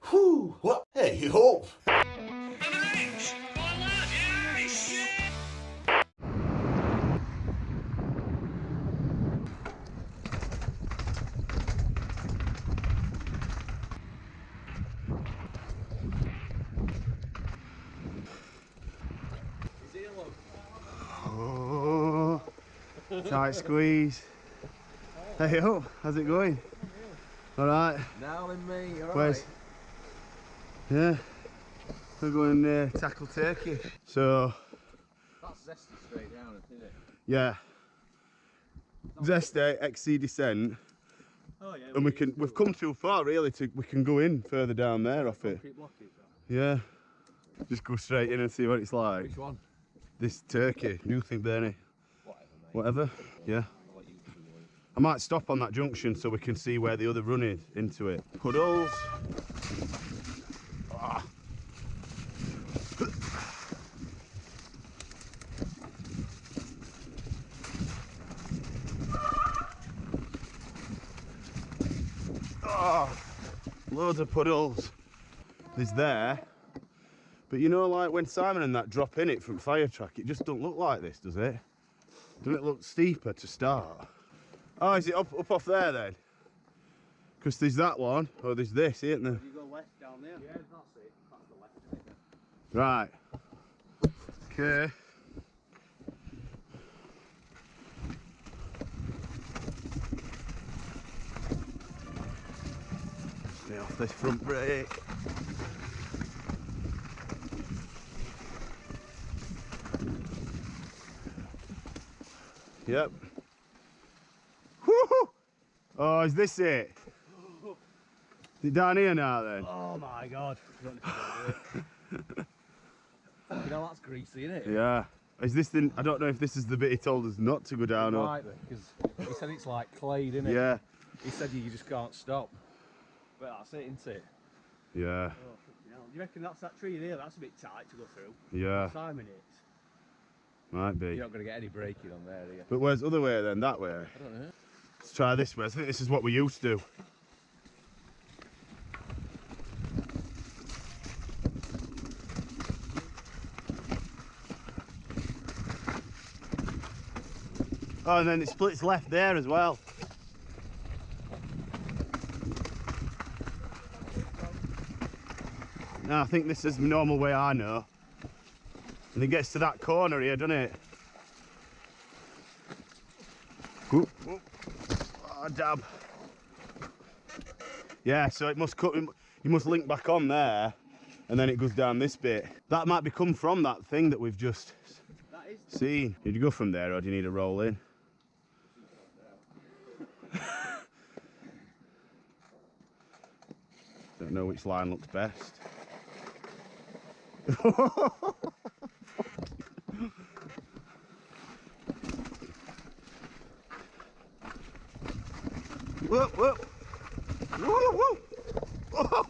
Whew, what? Hey, hope. Oh, tight squeeze. Hey up, how's it going? Alright. Now in me, alright. Where's... Yeah. We're going tackle Turkish. So... That's zesty straight down, isn't it? Yeah. Zesty, XC descent. Oh yeah. And we've come too far really we can go in further down there off it. Yeah. Just go straight in and see what it's like. Which one? This Turkey. Do you think, Bernie? Whatever, mate. Whatever? Yeah. I might stop on that junction so we can see where the other run is into it. Puddles. Ah. Oh, loads of puddles. There's there. But you know, like when Simon and that drop in it from Fire Track, it just don't look like this, does it? Doesn't it look steeper to start? Oh, is it up off there then? Because there's that one, or there's this, isn't there? You go left down there. Yeah, that's it. That's the left, isn't it? Right. Okay. Stay off this front brake. Yep. Woohoo! Oh, is this it? Is it down here now then? Oh my god. You know that's greasy, isn't it? Yeah. Is this the... I don't know if this is the bit he told us not to go down or... Right, because he said it's like clay, didn't it? Yeah. He said you just can't stop. But that's it, isn't it? Yeah. Oh, do you reckon that's that tree there? That's a bit tight to go through. Yeah. Simon is. Might be. You're not going to get any braking on there, are you? But where's the other way then? That way? I don't know. Let's try this way. I think this is what we used to do. Oh, and then it splits left there as well. No, I think this is the normal way I know. And it gets to that corner here, doesn't it? Whoop, whoop. Oh, dab. Yeah, so it must cut. You must link back on there, and then it goes down this bit. That might be come from that thing that we've just seen. Did you go from there, or do you need to roll in? Don't know which line looks best. Whoa, whoa. Whoa, whoa. Whoa.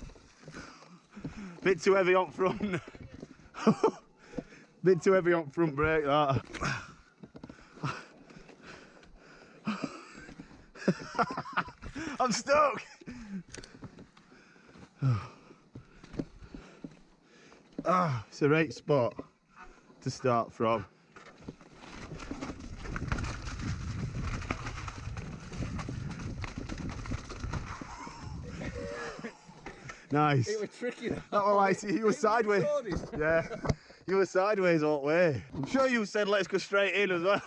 Bit too heavy on front. Bit too heavy on front brake, that. I'm stuck. Ah, it's a right spot to start from. Nice. It was tricky. That was like, you were sideways. Yeah, you were sideways all the way. I'm sure you said let's go straight in as well.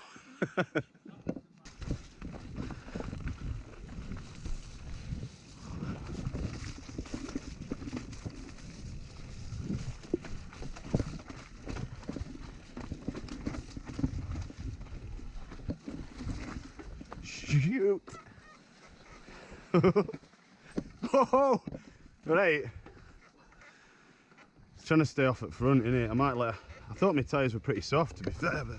Shoot. Oh, right. It's trying to stay off at front, innit? I might let. I thought my tyres were pretty soft, to be fair, but.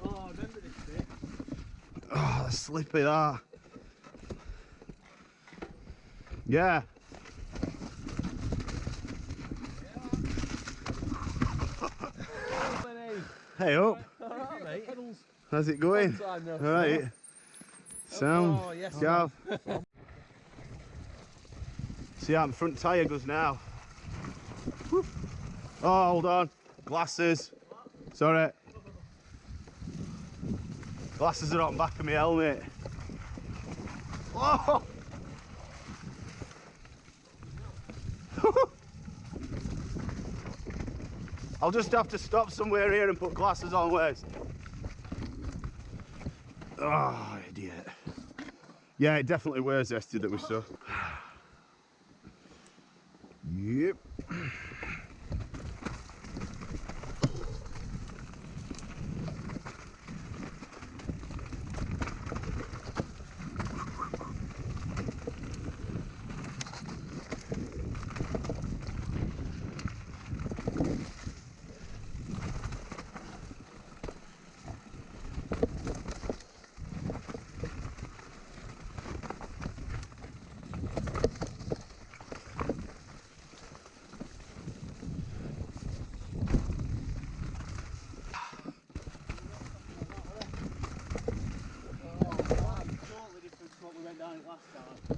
Oh, I remember this bit. Oh, that's slippy, that. Yeah. Hey up. Alright, mate. How's it going? Long time no All right. Sound. Oh, yes, Gav. See how the front tyre goes now. Woo. Oh, hold on. Glasses. Sorry. Glasses are on the back of my helmet. Oh! I'll just have to stop somewhere here and put glasses on, Wes. Oh, idiot. Yeah, it definitely wears Esty that we saw. Yep.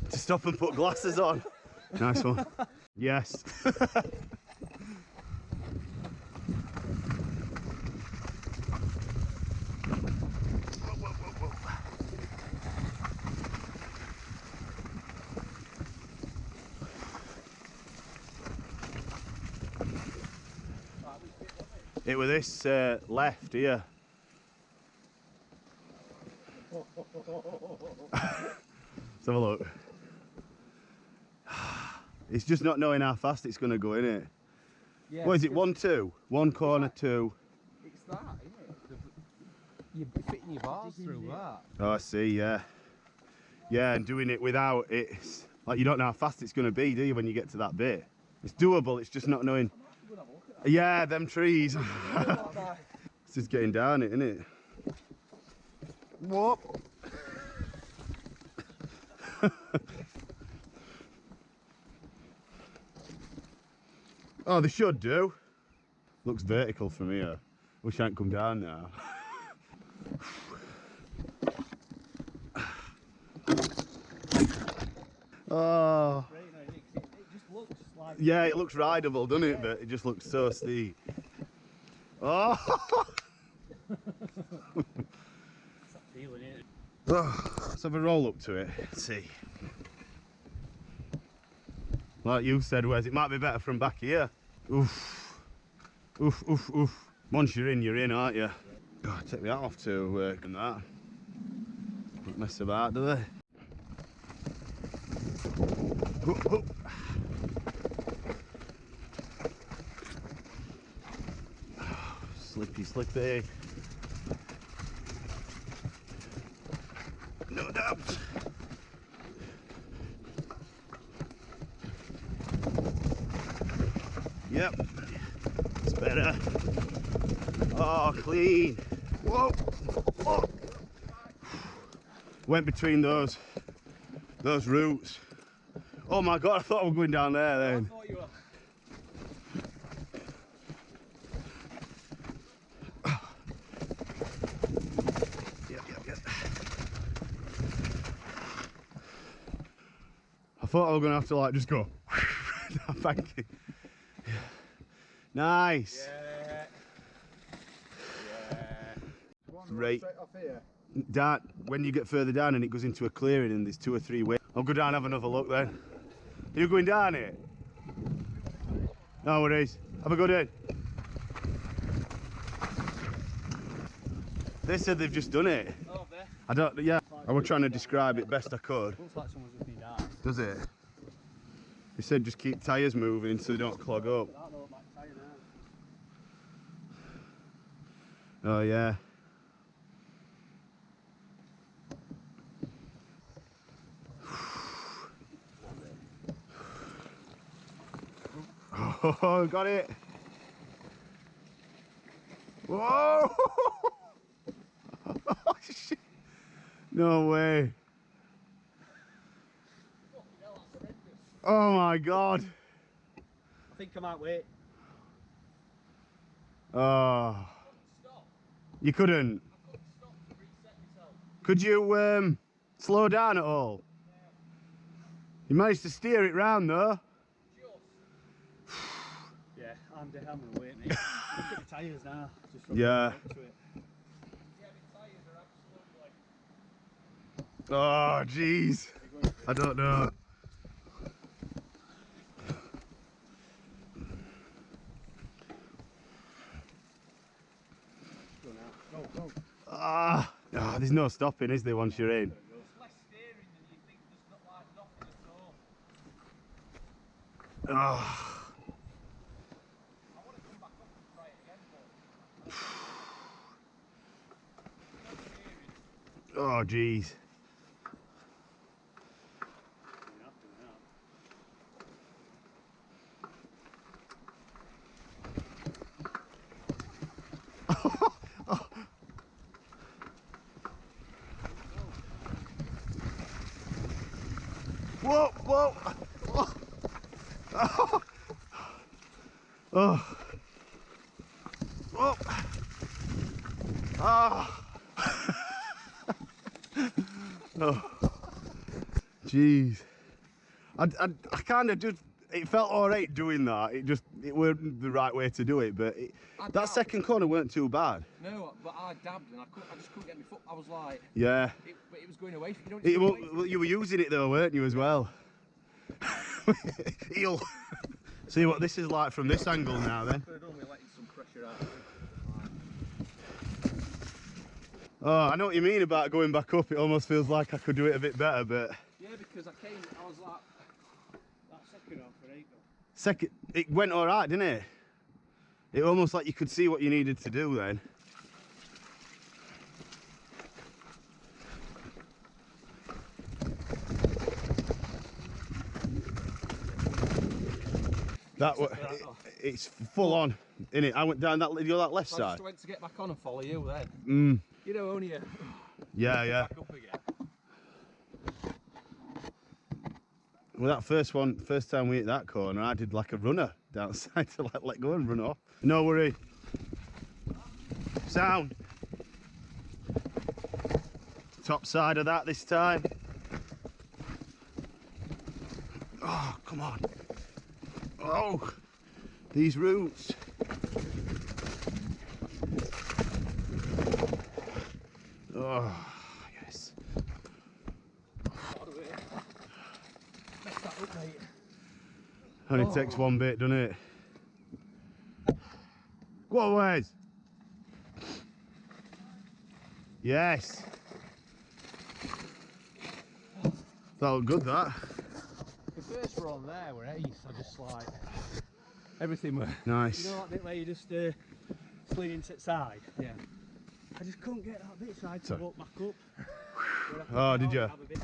To stop and put glasses on. Nice one. Yes. It was this left here. Let's have a look. It's just not knowing how fast it's going to go, innit? Yeah, What is it, 1, 2? One corner, two. It's that, isn't it? You're fitting your bars through that. Oh, I see, yeah. Yeah, and doing it without it, like you don't know how fast it's going to be, do you, when you get to that bit? It's doable, it's just not knowing. Yeah, them trees. It's just getting down it, isn't it? Whoop. Oh, they should do. Looks vertical from here. Wish I hadn't come down now. Oh. Yeah, it looks rideable, doesn't it? But it just looks so steep. Oh. Let's have a roll up to it. Let's see. Like you said, Wes, it might be better from back here. Oof. Oof, oof, oof. Once you're in, aren't you? God, take my hat off to work and that. Don't mess about, do they? Whoop, whoop. Slippy, slippy. No doubt. Yep, it's better. Oh, clean. Whoa. Oh. Went between those roots. Oh my God, I thought I was going down there then. I thought you were. Yep. I thought I was going to have to like just go. Thank you. Nice. Yeah. Right. Straight off here. Down, when you get further down and it goes into a clearing and there's 2 or 3 ways. I'll go down and have another look then. Are you going down it? No worries. Have a good day. They said they've just done it. Oh, there. I don't, yeah. I was trying to describe it best I could. Looks like someone's just been down. Does it? They said just keep tyres moving so they don't clog up. Oh yeah. Oh, got it. Whoa! No way. Oh my God. I think I might wait. Oh. You couldn't? Could you slow down at all? You managed to steer it round though. Yeah, I'm gonna wait, mate. Look at the tyres now. Just from Yeah. up to it. Oh, jeez. I don't know. Go now. Go, go. Ah, oh, there's no stopping, is there, once you're in? It's less steering than you think, there's not like nothing at all. Oh, I want to come back up and try it again, but oh, jeez. Whoa, whoa, whoa. Oh. Whoa. Ah. Oh. Jeez. I kind of just, it felt alright doing that. It weren't the right way to do it, but that second corner weren't too bad. no, but I dabbed and I just couldn't get my foot. I was like, Yeah. but it was going away. You know, it's going away. Well, you were using it though, weren't you, as well? Eel. See what this is like from this angle now then. Could have done with letting some pressure out. Oh, I know what you mean about going back up. It almost feels like I could do it a bit better, but... Yeah, because I was like, That second off for 8 though. Second, it went alright, didn't it? It almost like you could see what you needed to do then. It's full on, innit? I went down that left I side. just went to get back on and follow you then. You know, only a Yeah. back up again. Well, that first time we hit that corner, I did like a runner downside to like let go and run off. No worry. Sound. Top side of that this time. Oh, come on. Oh, these roots. Oh, yes. Mess that up, mate. Only takes one bit, doesn't it? Go on, Wes. Yes. That looked good, that. The first run there were ace. I just like everything were Nice. You know that bit where you just slid into the side? yeah. I just couldn't get that bit, so I had to walk back up. Oh, did you? Have a bit.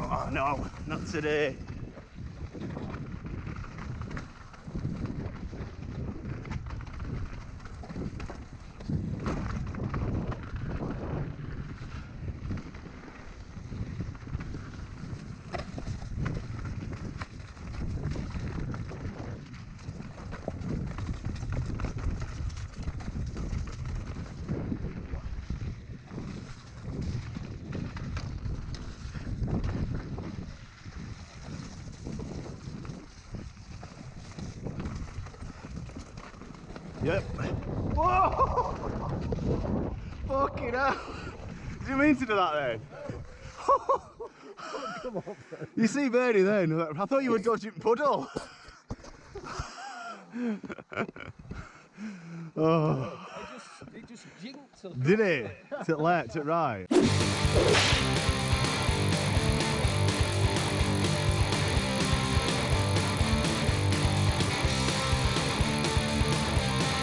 Oh, no, not today. Yep. Whoa! Fucking hell! Did you mean to do that then? Come on, bro. You see Bernie then? I thought you were dodging puddle. Oh. It just jinked. Did it? To left, to right.